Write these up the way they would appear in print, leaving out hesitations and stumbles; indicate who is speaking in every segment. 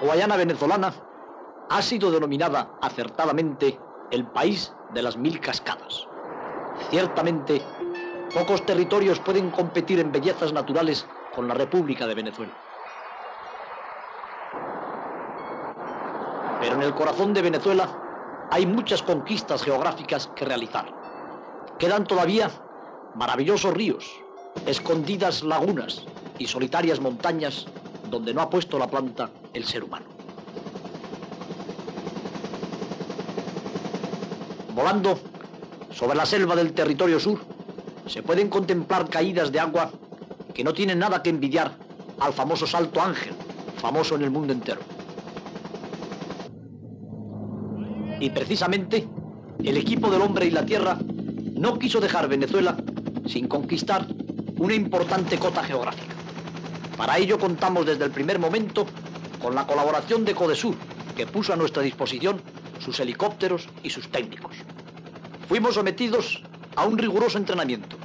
Speaker 1: Guayana venezolana ha sido denominada acertadamente el país de las 1000 cascadas. Ciertamente, pocos territorios pueden competir en bellezas naturales con la República de Venezuela. Pero en el corazón de Venezuela hay muchas conquistas geográficas que realizar. Quedan todavía maravillosos ríos, escondidas lagunas y solitarias montañas donde no ha puesto la planta el ser humano. Volando sobre la selva del territorio sur, se pueden contemplar caídas de agua que no tienen nada que envidiar al famoso Salto Ángel, famoso en el mundo entero. Y precisamente, el equipo del hombre y la tierra no quiso dejar Venezuela sin conquistar una importante cota geográfica. Para ello contamos desde el primer momento con la colaboración de Codesur, que puso a nuestra disposición sus helicópteros y sus técnicos. Fuimos sometidos a un riguroso entrenamiento.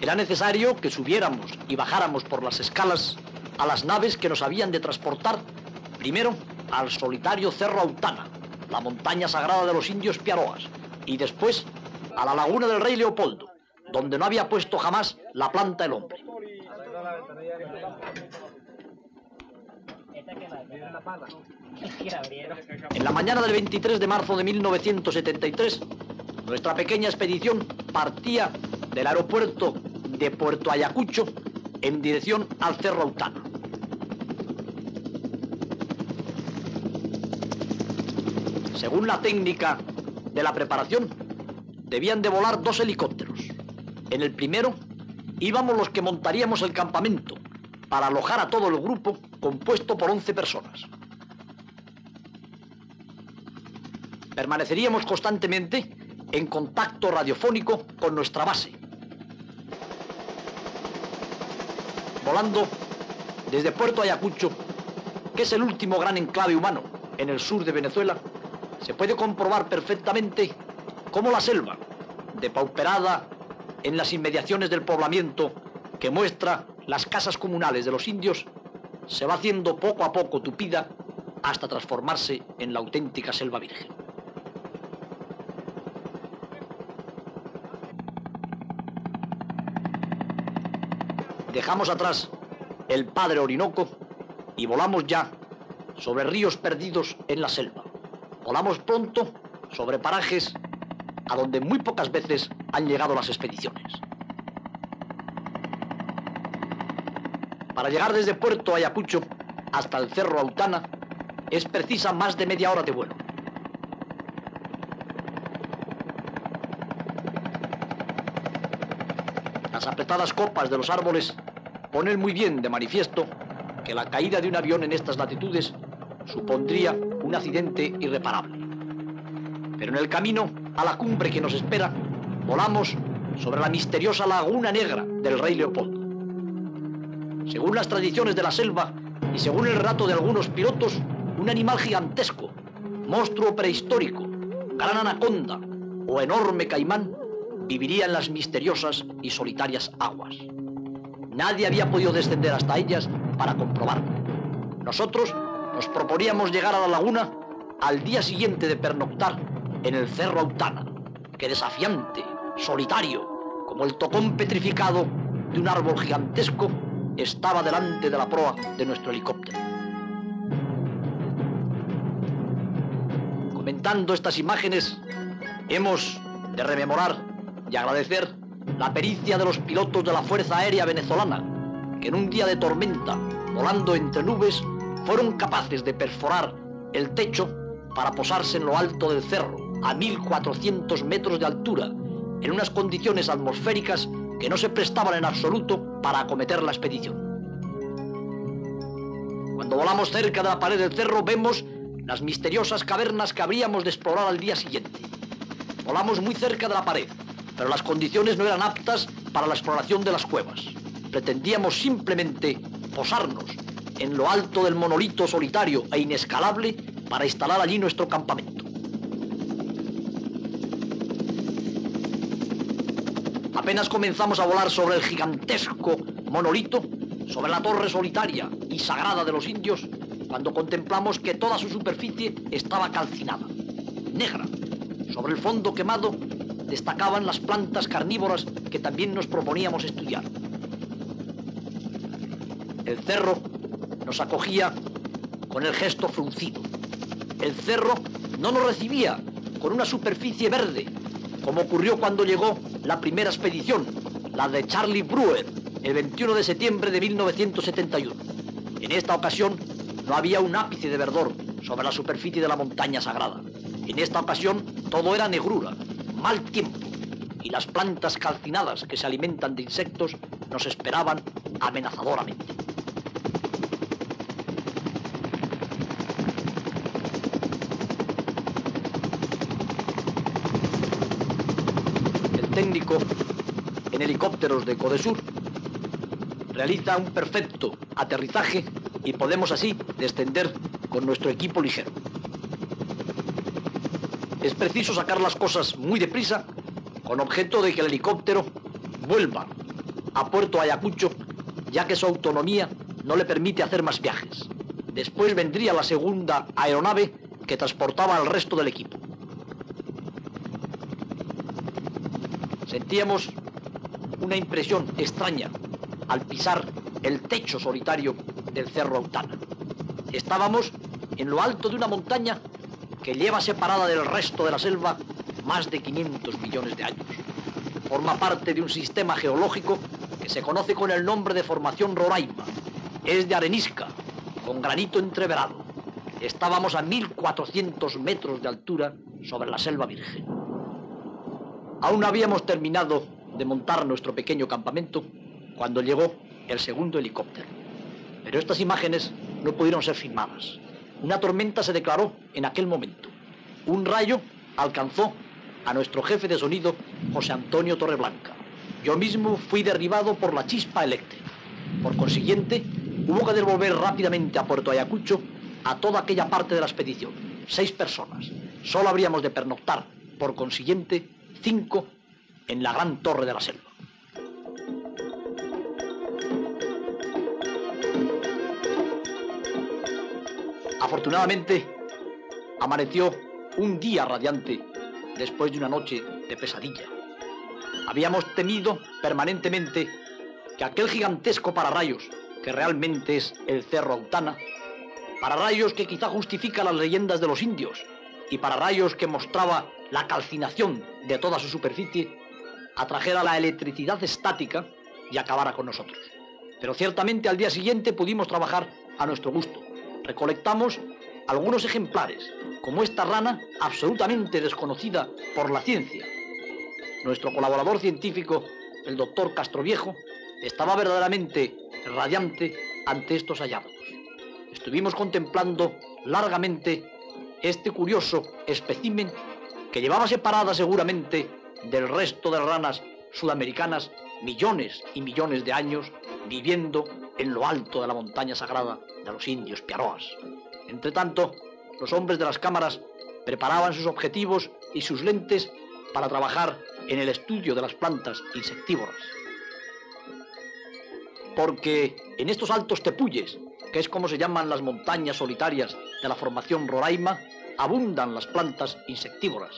Speaker 1: Era necesario que subiéramos y bajáramos por las escalas a las naves que nos habían de transportar primero al solitario Cerro Autana, la montaña sagrada de los indios Piaroas, y después a la laguna del Rey Leopoldo, donde no había puesto jamás la planta el hombre. En la mañana del 23 de marzo de 1973, nuestra pequeña expedición partía del aeropuerto de Puerto Ayacucho en dirección al Cerro Autana. Según la técnica de la preparación, debían de volar 2 helicópteros. En el primero íbamos los que montaríamos el campamento para alojar a todo el grupo compuesto por 11 personas. Permaneceríamos constantemente en contacto radiofónico con nuestra base. Volando desde Puerto Ayacucho, que es el último gran enclave humano en el sur de Venezuela, se puede comprobar perfectamente cómo la selva, depauperada en las inmediaciones del poblamiento que muestra las casas comunales de los indios, se va haciendo poco a poco tupida hasta transformarse en la auténtica selva virgen. Dejamos atrás el Padre Orinoco y volamos ya sobre ríos perdidos en la selva. Volamos pronto sobre parajes a donde muy pocas veces han llegado las expediciones. Para llegar desde Puerto Ayacucho hasta el Cerro Autana es precisa más de media hora de vuelo. Las apretadas copas de los árboles ponen muy bien de manifiesto que la caída de un avión en estas latitudes supondría un accidente irreparable. Pero en el camino a la cumbre que nos espera, volamos sobre la misteriosa Laguna Negra del Rey Leopoldo. Según las tradiciones de la selva y según el relato de algunos pilotos, un animal gigantesco, monstruo prehistórico, gran anaconda o enorme caimán viviría en las misteriosas y solitarias aguas. Nadie había podido descender hasta ellas para comprobarlo. Nosotros nos proponíamos llegar a la laguna al día siguiente de pernoctar en el Cerro Autana, que desafiante, solitario, como el tocón petrificado de un árbol gigantesco, estaba delante de la proa de nuestro helicóptero. Comentando estas imágenes, hemos de rememorar y agradecer la pericia de los pilotos de la Fuerza Aérea Venezolana, que en un día de tormenta, volando entre nubes, fueron capaces de perforar el techo para posarse en lo alto del cerro, a 1400 metros de altura, en unas condiciones atmosféricas que no se prestaban en absoluto para acometer la expedición. Cuando volamos cerca de la pared del cerro, vemos las misteriosas cavernas que habríamos de explorar al día siguiente. Volamos muy cerca de la pared, pero las condiciones no eran aptas para la exploración de las cuevas. Pretendíamos simplemente posarnos en lo alto del monolito solitario e inescalable para instalar allí nuestro campamento. Apenas comenzamos a volar sobre el gigantesco monolito, sobre la torre solitaria y sagrada de los indios, cuando contemplamos que toda su superficie estaba calcinada, negra. Sobre el fondo quemado destacaban las plantas carnívoras que también nos proponíamos estudiar. El cerro nos acogía con el gesto fruncido. El cerro no nos recibía con una superficie verde, como ocurrió cuando llegó la primera expedición, la de Charlie Brewer, el 21 de septiembre de 1971. En esta ocasión no había un ápice de verdor sobre la superficie de la montaña sagrada. En esta ocasión todo era negrura, mal tiempo, y las plantas calcinadas que se alimentan de insectos nos esperaban amenazadoramente. El técnico en helicópteros de Codesur realiza un perfecto aterrizaje y podemos así descender con nuestro equipo ligero. Es preciso sacar las cosas muy deprisa con objeto de que el helicóptero vuelva a Puerto Ayacucho, ya que su autonomía no le permite hacer más viajes. Después vendría la segunda aeronave que transportaba al resto del equipo. Sentíamos una impresión extraña al pisar el techo solitario del Cerro Autana. Estábamos en lo alto de una montaña que lleva separada del resto de la selva más de 500 millones de años. Forma parte de un sistema geológico que se conoce con el nombre de Formación Roraima. Es de arenisca, con granito entreverado. Estábamos a 1400 metros de altura sobre la selva virgen. Aún no habíamos terminado de montar nuestro pequeño campamento cuando llegó el segundo helicóptero. Pero estas imágenes no pudieron ser filmadas. Una tormenta se declaró en aquel momento. Un rayo alcanzó a nuestro jefe de sonido, José Antonio Torreblanca. Yo mismo fui derribado por la chispa eléctrica. Por consiguiente, hubo que devolver rápidamente a Puerto Ayacucho a toda aquella parte de la expedición. 6 personas. Solo habríamos de pernoctar, por consiguiente, 5 en la gran torre de la selva. Afortunadamente, amaneció un día radiante después de una noche de pesadilla. Habíamos temido permanentemente que aquel gigantesco pararrayos, que realmente es el Cerro Autana, pararrayos que quizá justifica las leyendas de los indios y pararrayos que mostraba la calcinación de toda su superficie, atrajera la electricidad estática y acabara con nosotros. Pero ciertamente al día siguiente pudimos trabajar a nuestro gusto. Recolectamos algunos ejemplares, como esta rana absolutamente desconocida por la ciencia. Nuestro colaborador científico, el doctor Castroviejo, estaba verdaderamente radiante ante estos hallazgos. Estuvimos contemplando largamente este curioso espécimen que llevaba separada seguramente del resto de ranas sudamericanas millones y millones de años viviendo en lo alto de la montaña sagrada de los indios Piaroas. Entre tanto, los hombres de las cámaras preparaban sus objetivos y sus lentes para trabajar en el estudio de las plantas insectívoras. Porque en estos altos tepuyes, que es como se llaman las montañas solitarias de la Formación Roraima, abundan las plantas insectívoras.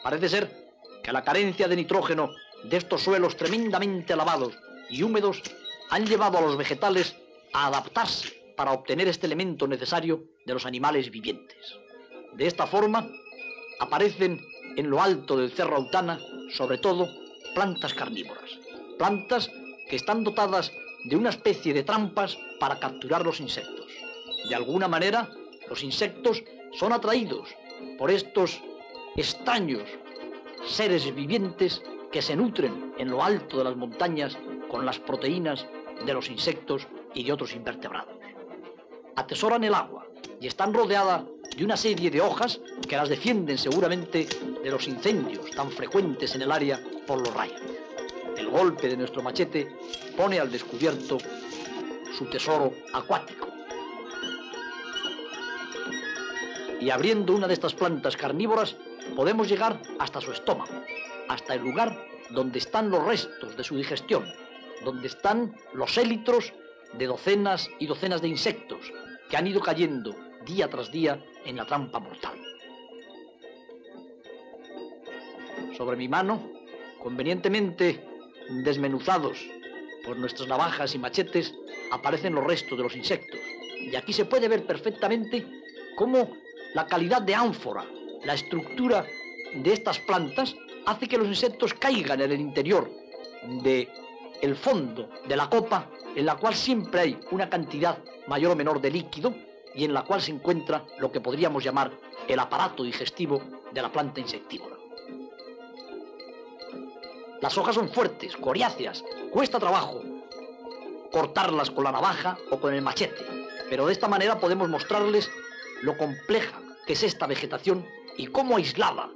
Speaker 1: Parece ser que la carencia de nitrógeno de estos suelos tremendamente lavados y húmedos han llevado a los vegetales a adaptarse para obtener este elemento necesario de los animales vivientes. De esta forma, aparecen en lo alto del Cerro Autana, sobre todo, plantas carnívoras. Plantas que están dotadas de una especie de trampas para capturar los insectos. De alguna manera, los insectos son atraídos por estos extraños seres vivientes que se nutren en lo alto de las montañas con las proteínas de los insectos y de otros invertebrados. Atesoran el agua y están rodeadas de una serie de hojas que las defienden seguramente de los incendios tan frecuentes en el área por los rayos. El golpe de nuestro machete pone al descubierto su tesoro acuático. Y abriendo una de estas plantas carnívoras, podemos llegar hasta su estómago, hasta el lugar donde están los restos de su digestión, donde están los élitros de docenas y docenas de insectos, que han ido cayendo día tras día en la trampa mortal. Sobre mi mano, convenientemente desmenuzados por nuestras navajas y machetes, aparecen los restos de los insectos. Y aquí se puede ver perfectamente cómo la calidad de ánfora, la estructura de estas plantas, hace que los insectos caigan en el interior del fondo de la copa, en la cual siempre hay una cantidad mayor o menor de líquido y en la cual se encuentra lo que podríamos llamar el aparato digestivo de la planta insectívora. Las hojas son fuertes, coriáceas, cuesta trabajo cortarlas con la navaja o con el machete, pero de esta manera podemos mostrarles lo compleja que es esta vegetación y cómo aislada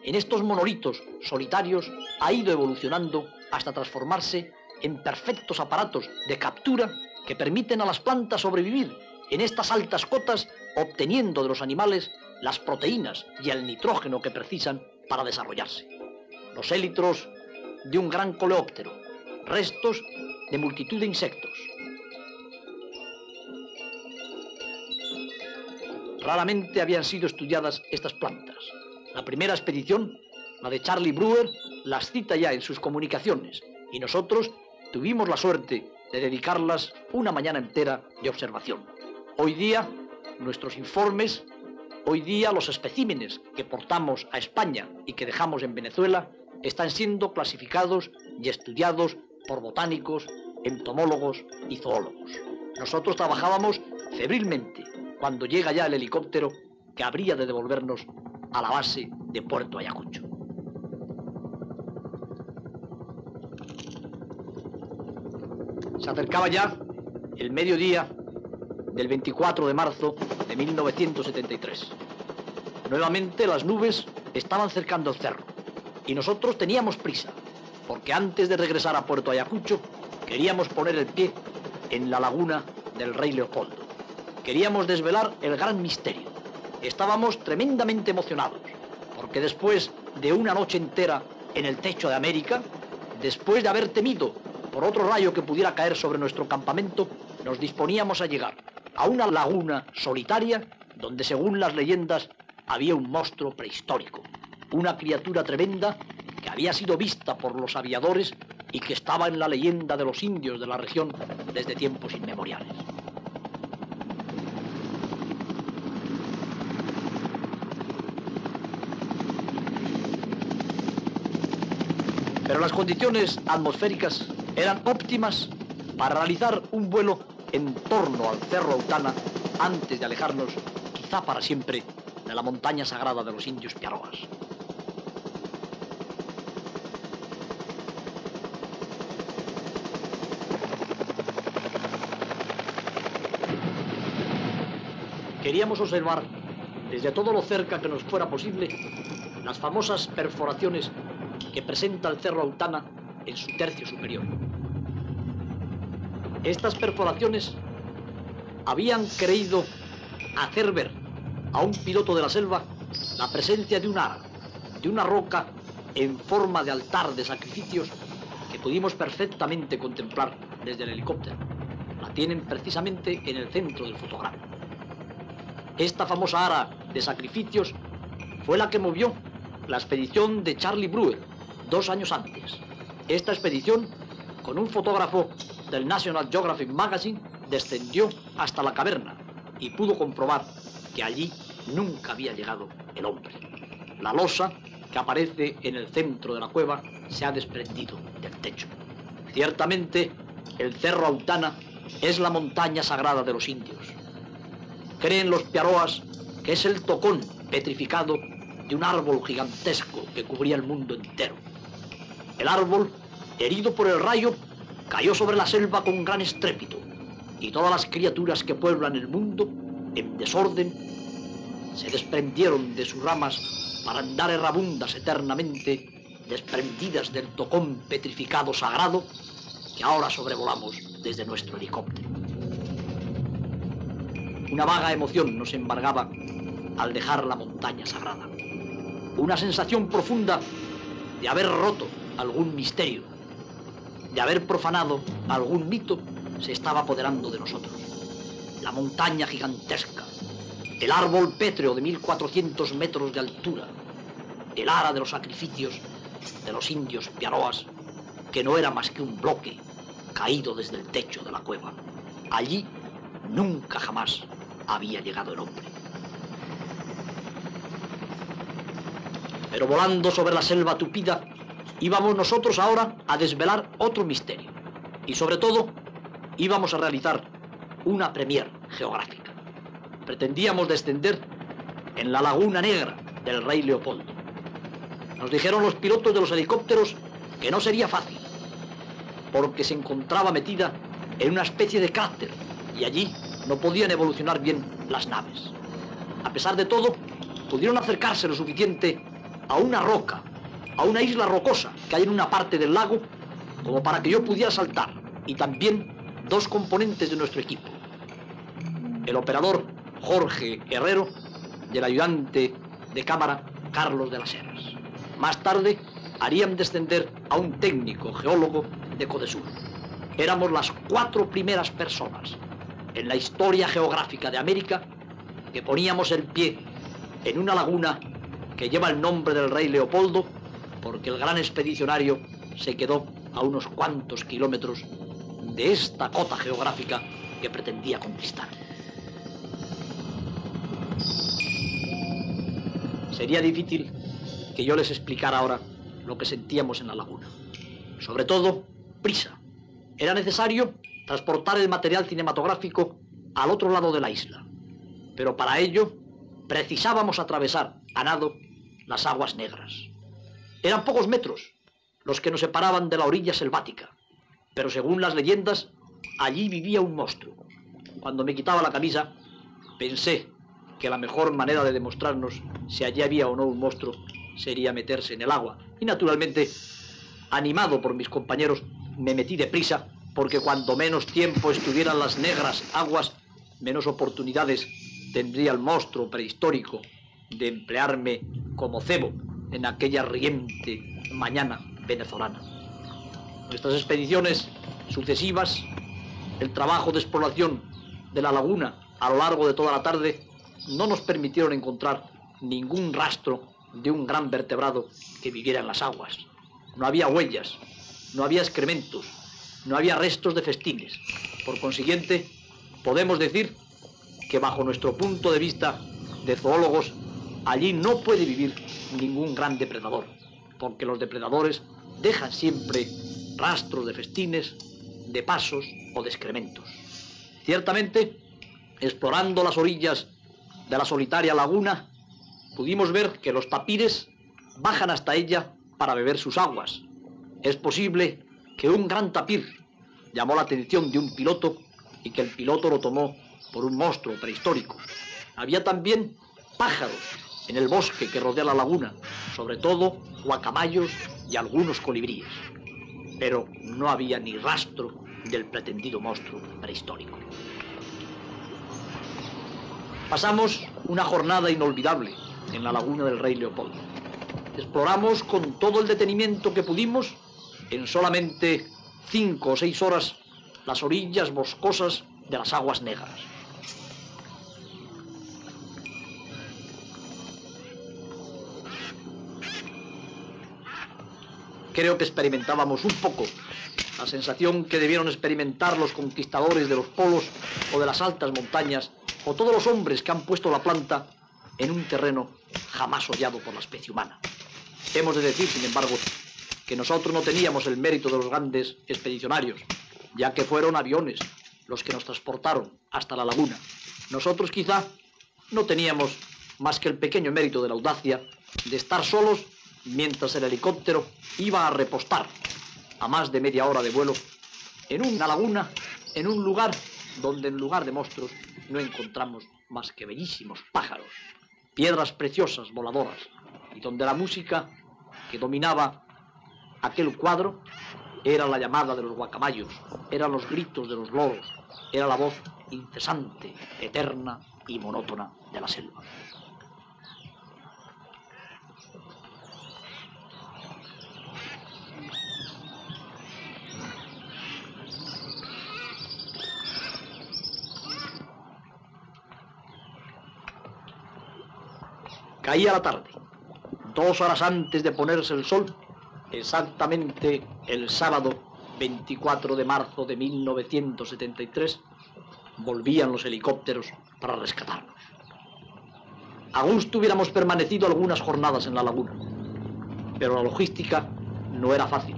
Speaker 1: en estos monolitos solitarios ha ido evolucionando hasta transformarse en perfectos aparatos de captura que permiten a las plantas sobrevivir en estas altas cotas, obteniendo de los animales las proteínas y el nitrógeno que precisan para desarrollarse. Los élitros de un gran coleóptero, restos de multitud de insectos. Raramente habían sido estudiadas estas plantas. La primera expedición, la de Charlie Brewer, las cita ya en sus comunicaciones y nosotros tuvimos la suerte de dedicarlas una mañana entera de observación. Hoy día, nuestros informes, hoy día los especímenes que portamos a España y que dejamos en Venezuela están siendo clasificados y estudiados por botánicos, entomólogos y zoólogos. Nosotros trabajábamos febrilmente cuando llega ya el helicóptero que habría de devolvernos a la base de Puerto Ayacucho. Se acercaba ya el mediodía del 24 de marzo de 1973. Nuevamente las nubes estaban cercando el cerro y nosotros teníamos prisa, porque antes de regresar a Puerto Ayacucho queríamos poner el pie en la laguna del Rey Leopoldo. Queríamos desvelar el gran misterio. Estábamos tremendamente emocionados, porque después de una noche entera en el techo de América, después de haber temido por otro rayo que pudiera caer sobre nuestro campamento, nos disponíamos a llegar a una laguna solitaria donde, según las leyendas, había un monstruo prehistórico, una criatura tremenda que había sido vista por los aviadores y que estaba en la leyenda de los indios de la región desde tiempos inmemoriales. Pero las condiciones atmosféricas eran óptimas para realizar un vuelo en torno al Cerro Autana antes de alejarnos, quizá para siempre, de la montaña sagrada de los indios Piaroas. Queríamos observar, desde todo lo cerca que nos fuera posible, las famosas perforaciones que presenta el Cerro Autana en su tercio superior. Estas perforaciones habían creído hacer ver a un piloto de la selva la presencia de un ara, de una roca en forma de altar de sacrificios que pudimos perfectamente contemplar desde el helicóptero. La tienen precisamente en el centro del fotograma. Esta famosa ara de sacrificios fue la que movió la expedición de Charlie Brewer 2 años antes. Esta expedición, con un fotógrafo del National Geographic Magazine, descendió hasta la caverna y pudo comprobar que allí nunca había llegado el hombre. La losa que aparece en el centro de la cueva se ha desprendido del techo. Ciertamente, el Cerro Autana es la montaña sagrada de los indios. Creen los Piaroas que es el tocón petrificado de un árbol gigantesco que cubría el mundo entero. El árbol, herido por el rayo, cayó sobre la selva con gran estrépito, y todas las criaturas que pueblan el mundo, en desorden, se desprendieron de sus ramas para andar errabundas eternamente, desprendidas del tocón petrificado sagrado que ahora sobrevolamos desde nuestro helicóptero. Una vaga emoción nos embargaba al dejar la montaña sagrada. Una sensación profunda de haber roto algún misterio, de haber profanado algún mito, se estaba apoderando de nosotros. la montaña gigantesca, el árbol pétreo de 1400 metros de altura, el ara de los sacrificios de los indios piaroas, que no era más que un bloque caído desde el techo de la cueva. Allí nunca jamás había llegado el hombre. Pero volando sobre la selva tupida, íbamos nosotros ahora a desvelar otro misterio. Y sobre todo, íbamos a realizar una premier geográfica. Pretendíamos descender en la Laguna Negra del Rey Leopoldo. Nos dijeron los pilotos de los helicópteros que no sería fácil, porque se encontraba metida en una especie de cráter y allí no podían evolucionar bien las naves. A pesar de todo, pudieron acercarse lo suficiente a una roca, a una isla rocosa que hay en una parte del lago, como para que yo pudiera saltar, y también dos componentes de nuestro equipo: el operador Jorge Herrero y el ayudante de cámara Carlos de las Heras. Más tarde harían descender a un técnico geólogo de Codesur. Éramos las 4 primeras personas en la historia geográfica de América que poníamos el pie en una laguna que lleva el nombre del Rey Leopoldo, porque el gran expedicionario se quedó a unos cuantos kilómetros de esta cota geográfica que pretendía conquistar. Sería difícil que yo les explicara ahora lo que sentíamos en la laguna. Sobre todo, prisa. Era necesario transportar el material cinematográfico al otro lado de la isla. Pero para ello precisábamos atravesar a nado las aguas negras. Eran pocos metros los que nos separaban de la orilla selvática, pero según las leyendas, allí vivía un monstruo. Cuando me quitaba la camisa, pensé que la mejor manera de demostrarnos si allí había o no un monstruo sería meterse en el agua. Y naturalmente, animado por mis compañeros, me metí deprisa, porque cuanto menos tiempo estuvieran las negras aguas, menos oportunidades tendría el monstruo prehistórico de emplearme como cebo en aquella riente mañana venezolana. Nuestras expediciones sucesivas, el trabajo de exploración de la laguna a lo largo de toda la tarde, no nos permitieron encontrar ningún rastro de un gran vertebrado que viviera en las aguas. No había huellas, no había excrementos, no había restos de festines. Por consiguiente, podemos decir que bajo nuestro punto de vista de zoólogos, allí no puede vivir ningún gran depredador, porque los depredadores dejan siempre rastros de festines, de pasos o de excrementos. Ciertamente, explorando las orillas de la solitaria laguna, pudimos ver que los tapires bajan hasta ella para beber sus aguas. Es posible que un gran tapir llamó la atención de un piloto y que el piloto lo tomó por un monstruo prehistórico. Había también pájaros en el bosque que rodea la laguna, sobre todo guacamayos y algunos colibríes. Pero no había ni rastro del pretendido monstruo prehistórico. Pasamos una jornada inolvidable en la laguna del Rey Leopoldo. Exploramos con todo el detenimiento que pudimos, en solamente 5 o 6 horas, las orillas boscosas de las aguas negras. Creo que experimentábamos un poco la sensación que debieron experimentar los conquistadores de los polos o de las altas montañas, o todos los hombres que han puesto la planta en un terreno jamás hollado por la especie humana. Hemos de decir, sin embargo, que nosotros no teníamos el mérito de los grandes expedicionarios, ya que fueron aviones los que nos transportaron hasta la laguna. Nosotros quizá no teníamos más que el pequeño mérito de la audacia de estar solos mientras el helicóptero iba a repostar a más de media hora de vuelo en una laguna, en un lugar donde en lugar de monstruos no encontramos más que bellísimos pájaros, piedras preciosas voladoras, y donde la música que dominaba aquel cuadro era la llamada de los guacamayos, eran los gritos de los loros, era la voz incesante, eterna y monótona de la selva. Caía la tarde. 2 horas antes de ponerse el sol, exactamente el sábado 24 de marzo de 1973, volvían los helicópteros para rescatarnos. A gusto hubiéramos permanecido algunas jornadas en la laguna, pero la logística no era fácil.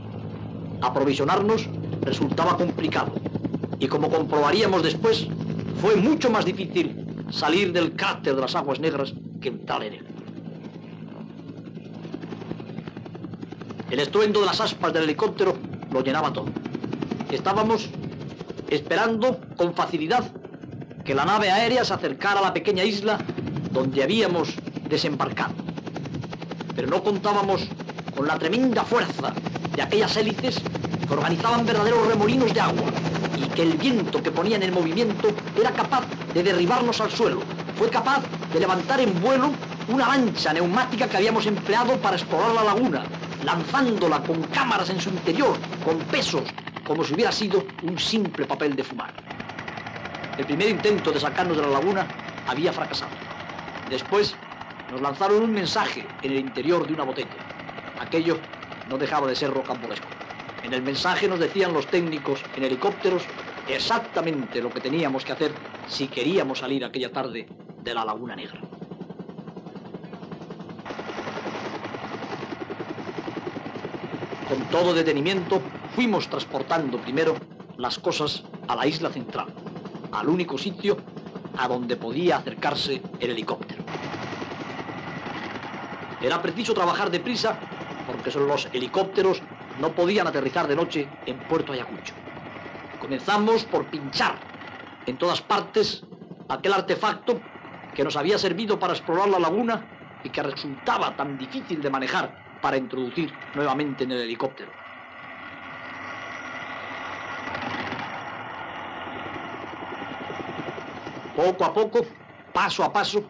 Speaker 1: Aprovisionarnos resultaba complicado y, como comprobaríamos después, fue mucho más difícil salir del cráter de las aguas negras que entrar en él. El estruendo de las aspas del helicóptero lo llenaba todo. Estábamos esperando con facilidad que la nave aérea se acercara a la pequeña isla donde habíamos desembarcado. Pero no contábamos con la tremenda fuerza de aquellas hélices que organizaban verdaderos remolinos de agua y que el viento que ponían en movimiento era capaz de derribarnos al suelo. Fue capaz de levantar en vuelo una lancha neumática que habíamos empleado para explorar la laguna, lanzándola con cámaras en su interior, con pesos, como si hubiera sido un simple papel de fumar. El primer intento de sacarnos de la laguna había fracasado. Después nos lanzaron un mensaje en el interior de una botella. Aquello no dejaba de ser rocambolesco. En el mensaje nos decían los técnicos en helicópteros exactamente lo que teníamos que hacer si queríamos salir aquella tarde de la Laguna Negra. Con todo detenimiento fuimos transportando primero las cosas a la isla central, al único sitio a donde podía acercarse el helicóptero. Era preciso trabajar deprisa porque los helicópteros no podían aterrizar de noche en Puerto Ayacucho. Comenzamos por pinchar en todas partes aquel artefacto que nos había servido para explorar la laguna y que resultaba tan difícil de manejar para introducir nuevamente en el helicóptero. Poco a poco, paso a paso,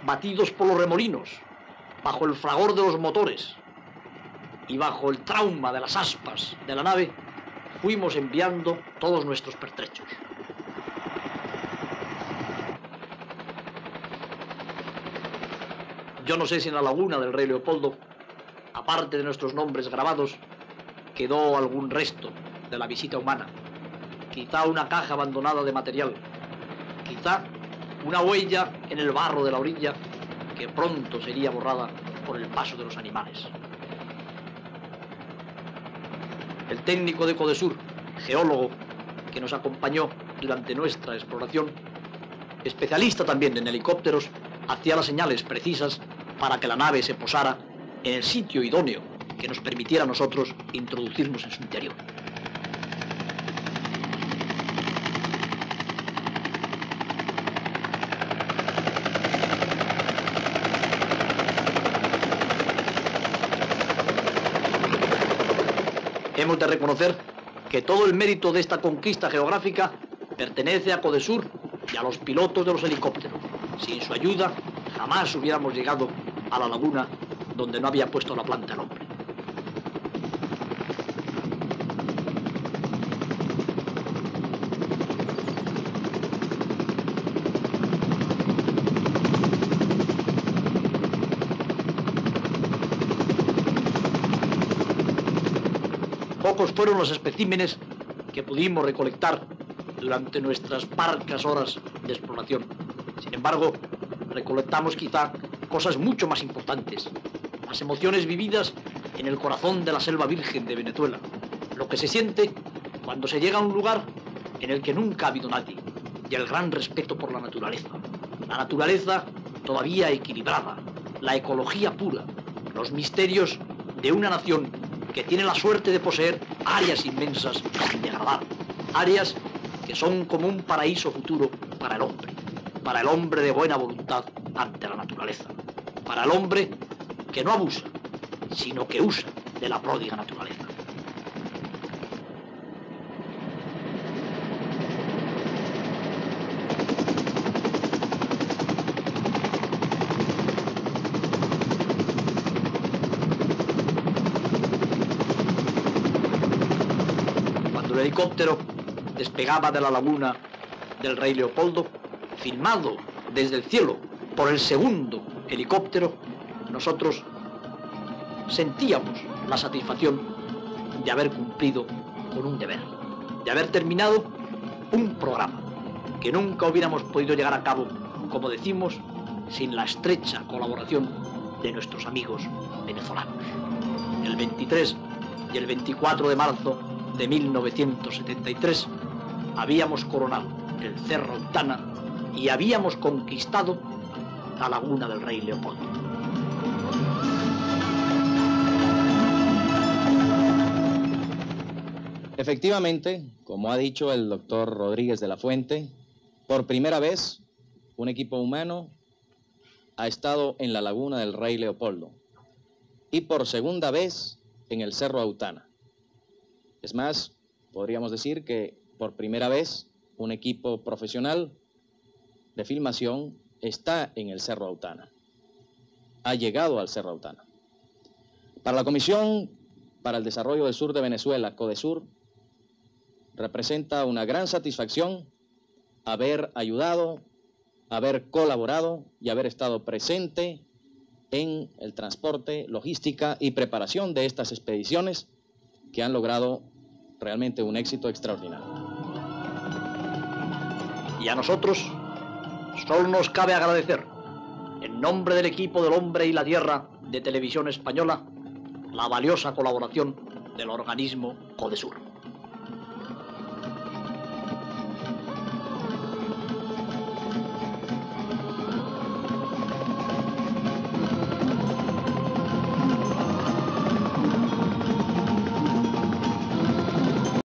Speaker 1: batidos por los remolinos, bajo el fragor de los motores y bajo el trauma de las aspas de la nave, fuimos enviando todos nuestros pertrechos. Yo no sé si en la laguna del Rey Leopoldo, aparte de nuestros nombres grabados, quedó algún resto de la visita humana. Quizá una caja abandonada de material, quizá una huella en el barro de la orilla que pronto sería borrada por el paso de los animales. El técnico de Codesur, geólogo, que nos acompañó durante nuestra exploración, especialista también en helicópteros, hacía las señales precisas para que la nave se posara en el sitio idóneo que nos permitiera a nosotros introducirnos en su interior. Hemos de reconocer que todo el mérito de esta conquista geográfica pertenece a Codesur y a los pilotos de los helicópteros. Sin su ayuda, jamás hubiéramos llegado a la laguna donde no había puesto la planta el hombre. Pocos fueron los especímenes que pudimos recolectar durante nuestras parcas horas de exploración. Sin embargo, recolectamos quizá cosas mucho más importantes: las emociones vividas en el corazón de la selva virgen de Venezuela, lo que se siente cuando se llega a un lugar en el que nunca ha habido nadie, y el gran respeto por la naturaleza todavía equilibrada, la ecología pura, los misterios de una nación que tiene la suerte de poseer áreas inmensas sin degradar, áreas que son como un paraíso futuro para el hombre de buena voluntad ante la naturaleza, para el hombre que no abusa, sino que usa de la pródiga naturaleza. Cuando el helicóptero despegaba de la laguna del Rey Leopoldo, filmado desde el cielo por el segundo helicóptero, nosotros sentíamos la satisfacción de haber cumplido con un deber, de haber terminado un programa que nunca hubiéramos podido llegar a cabo, como decimos, sin la estrecha colaboración de nuestros amigos venezolanos. El 23 y el 24 de marzo de 1973 habíamos coronado el Cerro Autana y habíamos conquistado la laguna del Rey Leopoldo.
Speaker 2: Efectivamente, como ha dicho el doctor Rodríguez de la Fuente, por primera vez un equipo humano ha estado en la laguna del Rey Leopoldo y por segunda vez en el Cerro Autana. Es más, podríamos decir que por primera vez un equipo profesional de filmación está en el Cerro Autana, ha llegado al Cerro Autana. Para la Comisión para el Desarrollo del Sur de Venezuela, CODESUR, representa una gran satisfacción haber ayudado, haber colaborado y haber estado presente en el transporte, logística y preparación de estas expediciones que han logrado realmente un éxito extraordinario.
Speaker 1: Y a nosotros solo nos cabe agradecer, en nombre del equipo del Hombre y la Tierra de Televisión Española, la valiosa colaboración del organismo CODESUR.